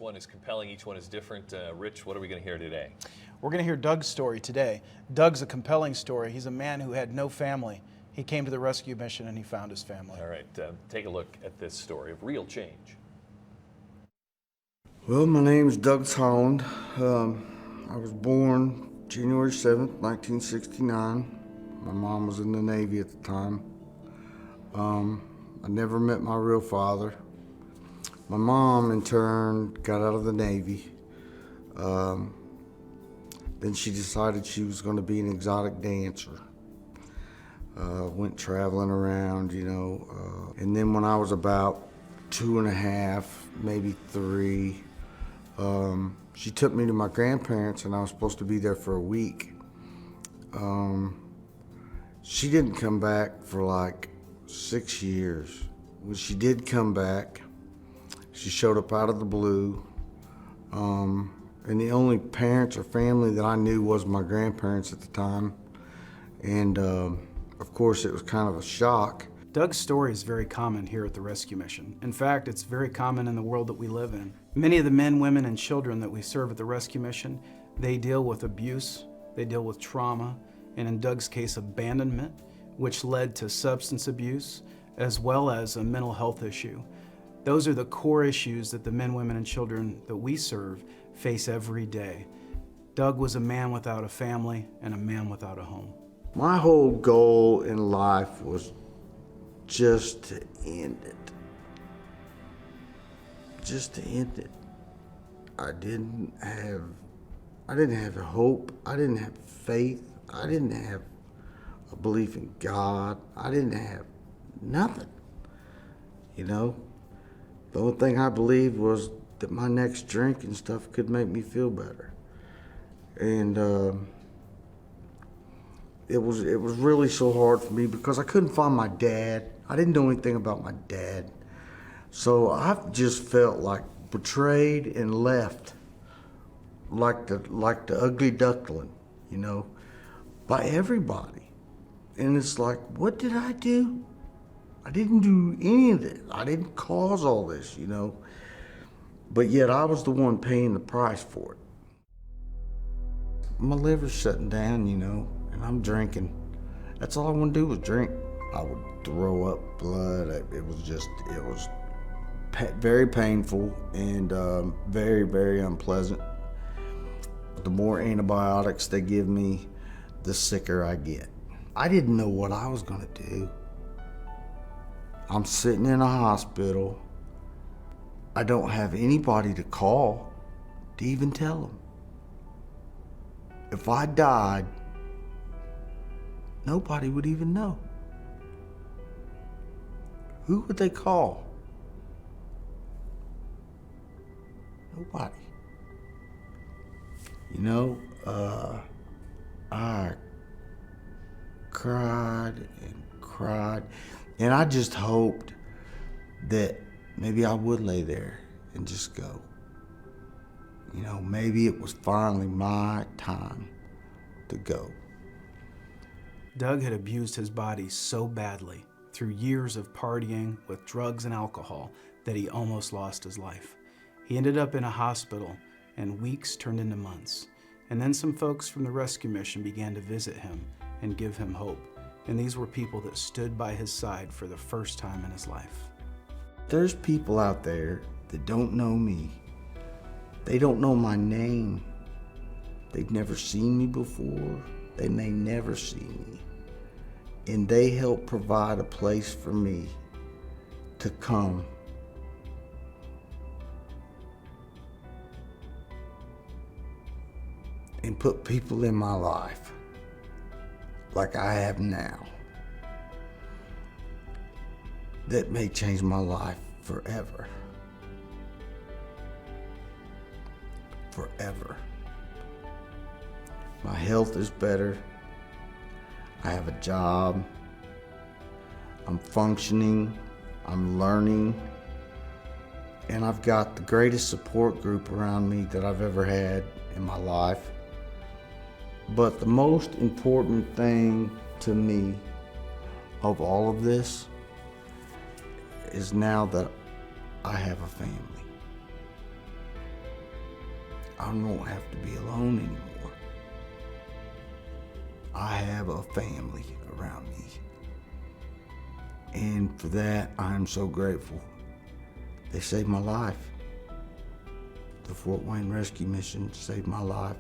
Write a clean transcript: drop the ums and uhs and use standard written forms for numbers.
one is compelling, each one is different. Rich, what are we going to hear today? We're going to hear Doug's story today. Doug's a compelling story. He's a man who had no family. He came to the rescue mission and he found his family. All right, take a look at this story of real change. Well, my name's Doug Holland. I was born January 7th, 1969. My mom was in the Navy at the time. I never met my real father. My mom, in turn, got out of the Navy. Then she decided she was going to be an exotic dancer. Went traveling around, and then when I was about 2.5, maybe 3, she took me to my grandparents, and I was supposed to be there for a week. She didn't come back for like 6 years. When she did come back, she showed up out of the blue. And the only parents or family that I knew was my grandparents at the time. And of course, it was kind of a shock. Doug's story is very common here at the rescue mission. In fact, it's very common in the world that we live in. Many of the men, women, and children that we serve at the rescue mission, they deal with abuse, they deal with trauma, and in Doug's case, abandonment, which led to substance abuse, as well as a mental health issue. Those are the core issues that the men, women, and children that we serve face every day. Doug was a man without a family and a man without a home. My whole goal in life was just to end it. Just to end it. I didn't have hope. I didn't have faith. I didn't have a belief in God. I didn't have nothing. The only thing I believed was that my next drink and stuff could make me feel better. And it was really so hard for me because I couldn't find my dad. I didn't know anything about my dad. So I just felt like betrayed and left like the ugly duckling, by everybody. And it's like, what did I do? I didn't do any of it. I didn't cause all this, But yet I was the one paying the price for it. My liver's shutting down, and I'm drinking. That's all I want to do was drink. I would throw up blood. It was very painful and very, very unpleasant. The more antibiotics they give me, the sicker I get. I didn't know what I was gonna do. I'm sitting in a hospital. I don't have anybody to call to even tell them. If I died, nobody would even know. Who would they call? Nobody. I cried and cried, and I just hoped that maybe I would lay there and just go. Maybe it was finally my time to go. Doug had abused his body so badly through years of partying with drugs and alcohol that he almost lost his life. He ended up in a hospital, and weeks turned into months. And then some folks from the rescue mission began to visit him and give him hope. And these were people that stood by his side for the first time in his life. There's people out there that don't know me. They don't know my name. They've never seen me before. They may never see me. And they help provide a place for me to come. And put people in my life like I have now that may change my life forever. Forever. My health is better. I have a job. I'm functioning. I'm learning. And I've got the greatest support group around me that I've ever had in my life. But the most important thing to me of all of this is now that I have a family. I don't have to be alone anymore. I have a family around me. And for that, I'm so grateful. They saved my life. The Fort Wayne Rescue Mission saved my life.